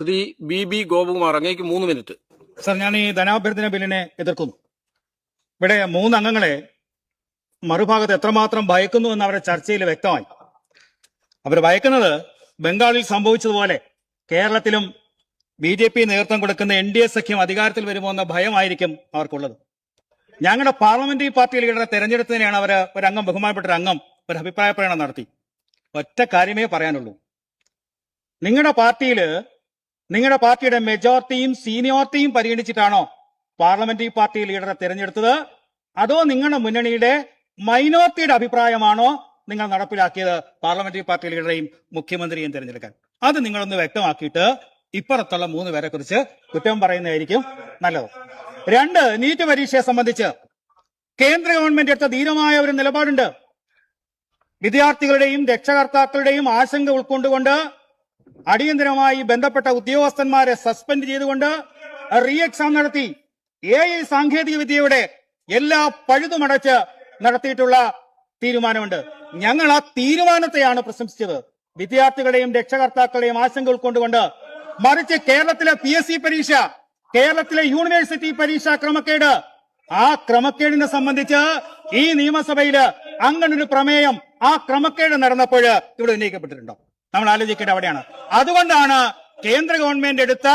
Shri B Gopakumar, അങ്ങേക്ക് 3 minute. Sir, ഞാൻ ഈ ധനാഭ്യർത്ഥന ബില്ലിനെ എതിർക്കുന്നു. ഇവിടെ 3 അംഗങ്ങളെ മറുഭാഗത്ത് എത്രമാത്രം ഭയക്കുന്നു എന്ന് അവരുടെ ചർച്ചയിൽ വ്യക്തമായി. അവർ ഭയക്കുന്നത് ബംഗാളിൽ സംഭവിച്ചതുപോലെ കേരളത്തിലും BJP നേതൃത്വം കൊടുക്കുന്ന NDA സഖ്യം അധികാരത്തിൽ വരുമോ എന്ന ഭയമായിരിക്കും അവർക്കുള്ളത്. ഞങ്ങളുടെ പാർലമെന്ററി പാർട്ടി ലീഡറെ തെരഞ്ഞെടുത്തതിനെയാണ് ഒരംഗം, ബഹുമാനപ്പെട്ട ഒരു അംഗം, ഒരു അഭിപ്രായ പ്രകടനം നടത്തി. ഒറ്റ കാര്യമേ പറയാനുള്ളൂ. നിങ്ങളുടെ പാർട്ടിയുടെ മെജോറിറ്റിയും സീനിയോറിറ്റിയും പരിഗണിച്ചിട്ടാണോ പാർലമെന്ററി പാർട്ടി ലീഡറെ തെരഞ്ഞെടുത്തത്, അതോ നിങ്ങളുടെ മുന്നണിയുടെ മൈനോറിറ്റിയുടെ അഭിപ്രായമാണോ നിങ്ങൾ നടപ്പിലാക്കിയത് പാർലമെന്ററി പാർട്ടി ലീഡറെയും മുഖ്യമന്ത്രിയെയും തെരഞ്ഞെടുക്കാൻ? അത് നിങ്ങളൊന്ന് വ്യക്തമാക്കിയിട്ട് ഇപ്പുറത്തുള്ള 3 പേരെ കുറിച്ച് കുറ്റം പറയുന്നതായിരിക്കും നല്ലത്. 2, നീറ്റ് പരീക്ഷയെ സംബന്ധിച്ച് കേന്ദ്ര ഗവൺമെന്റ് എടുത്ത ധീരമായ ഒരു നിലപാടുണ്ട്. വിദ്യാർത്ഥികളുടെയും രക്ഷകർത്താക്കളുടെയും ആശങ്ക ഉൾക്കൊണ്ടുകൊണ്ട് അടിയന്തരമായി ബന്ധപ്പെട്ട ഉദ്യോഗസ്ഥന്മാരെ സസ്പെൻഡ് ചെയ്തുകൊണ്ട് റീ എക്സാം നടത്തി. AI സാങ്കേതിക വിദ്യയുടെ എല്ലാ പഴുതുമടച്ച് നടത്തിയിട്ടുള്ള തീരുമാനമുണ്ട്. ഞങ്ങൾ ആ തീരുമാനത്തെയാണ് പ്രശംസിച്ചത്. വിദ്യാർത്ഥികളുടെയും രക്ഷകർത്താക്കളുടെയും ആശങ്ക ഉൾക്കൊണ്ടുകൊണ്ട്. മറിച്ച് കേരളത്തിലെ PSC പരീക്ഷ, കേരളത്തിലെ യൂണിവേഴ്സിറ്റി പരീക്ഷാ ക്രമക്കേട്, ആ ക്രമക്കേടിനെ സംബന്ധിച്ച് ഈ നിയമസഭയില് അങ്ങനൊരു പ്രമേയം ആ ക്രമക്കേട് നടന്നപ്പോൾ ഇവിടെ ഉന്നയിക്കപ്പെട്ടിട്ടുണ്ടോ? നമ്മൾ ആലോചിക്കേണ്ട അവിടെയാണ്. അതുകൊണ്ടാണ് കേന്ദ്ര ഗവൺമെന്റ് എടുത്ത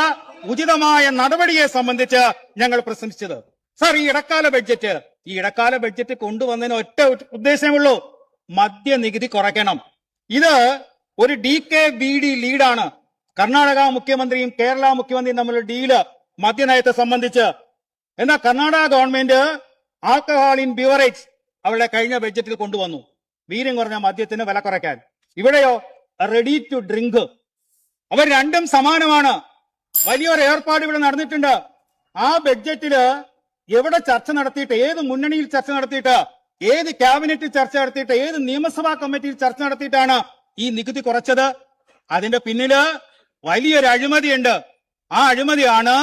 ഉചിതമായ നടപടിയെ സംബന്ധിച്ച് ഞങ്ങൾ പ്രശംസിച്ചത്. സർ, ഈ ഇടക്കാല ബഡ്ജറ്റ് കൊണ്ടുവന്നതിന് ഒറ്റ ഉദ്ദേശമുള്ളൂ: മദ്യനികുതി കുറയ്ക്കണം. ഇത് ഒരു DKBD ലീഡാണ്. കർണാടക മുഖ്യമന്ത്രിയും കേരള മുഖ്യമന്ത്രിയും തമ്മിലുള്ള ഡീല് മദ്യനയത്തെ സംബന്ധിച്ച്. എന്നാൽ Karnataka government alcohol in beverage അവരുടെ കഴിഞ്ഞ ബഡ്ജറ്റിൽ കൊണ്ടുവന്നു, വീര്യം കുറഞ്ഞ മദ്യത്തിന് വില കുറയ്ക്കാൻ. ഇവിടെയോ റെഡി ടു ഡ്രിങ്ക്. അവർ രണ്ടും സമാനമാണ്. വലിയൊരു ഏർപ്പാട് ഇവിടെ നടന്നിട്ടുണ്ട്. ആ ബഡ്ജറ്റില് എവിടെ ചർച്ച നടത്തിയിട്ട്, ഏത് മുന്നണിയിൽ ചർച്ച നടത്തിയിട്ട്, ഏത് ക്യാബിനറ്റിൽ ചർച്ച നടത്തിയിട്ട്, ഏത് നിയമസഭാ കമ്മിറ്റിയിൽ ചർച്ച നടത്തിയിട്ടാണ് ഈ നികുതി കുറച്ചത്? അതിന്റെ പിന്നില് വലിയൊരു അഴിമതിയുണ്ട്. ആ അഴിമതിയാണ്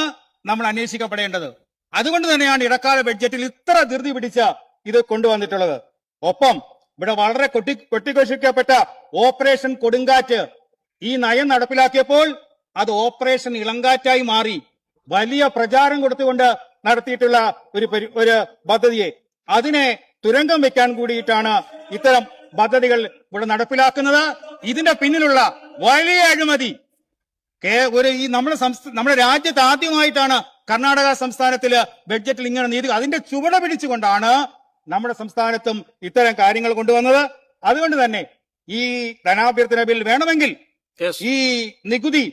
നമ്മൾ അന്വേഷിക്കപ്പെടേണ്ടത്. അതുകൊണ്ട് തന്നെയാണ് ഇടക്കാല ബഡ്ജറ്റിൽ ഇത്ര ധൃതി പിടിച്ച് ഇത് കൊണ്ടുവന്നിട്ടുള്ളത്. ഒപ്പം ഇവിടെ വളരെ കൊട്ടിഘോഷിക്കപ്പെട്ട ഓപ്പറേഷൻ കൊടുങ്കാറ്റ്, ഈ നയം നടപ്പിലാക്കിയപ്പോൾ അത് ഓപ്പറേഷൻ ഇളങ്കാറ്റായി മാറി. വലിയ പ്രചാരം കൊടുത്തുകൊണ്ട് നടത്തിയിട്ടുള്ള ഒരു പദ്ധതിയെ, അതിനെ തുരങ്കം വെക്കാൻ കൂടിയിട്ടാണ് ഇത്തരം പദ്ധതികൾ ഇവിടെ നടപ്പിലാക്കുന്നത്. ഇതിന്റെ പിന്നിലുള്ള വലിയ അഴിമതി നമ്മുടെ രാജ്യത്ത് ആദ്യമായിട്ടാണ് കർണാടക സംസ്ഥാനത്തില് ബഡ്ജറ്റിൽ ഇങ്ങനെ നീതി, അതിന്റെ ചുവട് പിടിച്ചുകൊണ്ടാണ് നമ്മുടെ സംസ്ഥാനത്തും ഇത്തരം കാര്യങ്ങൾ കൊണ്ടുവന്നത്. അതുകൊണ്ട് തന്നെ ഈ ധനാഭ്യർത്ഥന ബിൽ വേണമെങ്കിൽ ഈ നികുതി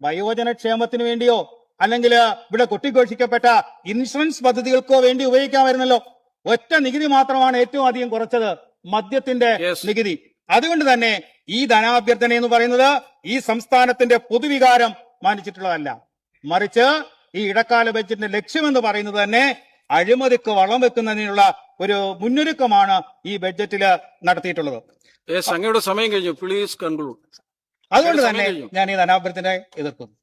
വയോജനക്ഷേമത്തിന് വേണ്ടിയോ അല്ലെങ്കിൽ ഇവിടെ കൊട്ടിഘോഷിക്കപ്പെട്ട ഇൻഷുറൻസ് പദ്ധതികൾക്കോ വേണ്ടി ഉപയോഗിക്കാമായിരുന്നല്ലോ. ഒറ്റ നികുതി മാത്രമാണ് ഏറ്റവും അധികം കുറച്ചത്, മദ്യത്തിന്റെ നികുതി. അതുകൊണ്ട് തന്നെ ഈ ധനാഭ്യർത്ഥന എന്ന് പറയുന്നത് ഈ സംസ്ഥാനത്തിന്റെ പൊതുവികാരം മാനിച്ചിട്ടുള്ളതല്ല. മറിച്ച് ഈ ഇടക്കാല ബഡ്ജറ്റിന്റെ ലക്ഷ്യമെന്ന് പറയുന്നത് തന്നെ അഴിമതിക്ക് വളം വെക്കുന്നതിനുള്ള ഒരു മുന്നൊരുക്കമാണ് ഈ ബഡ്ജറ്റില് നടത്തിയിട്ടുള്ളത്. അങ്ങയുടെ സമയം കഴിഞ്ഞു, പ്ലീസ് കൺക്ലൂഡ്. അതുകൊണ്ട് തന്നെ ഞാൻ ഈ ധനാഭ്യർത്ഥന എതിർക്കുന്നു.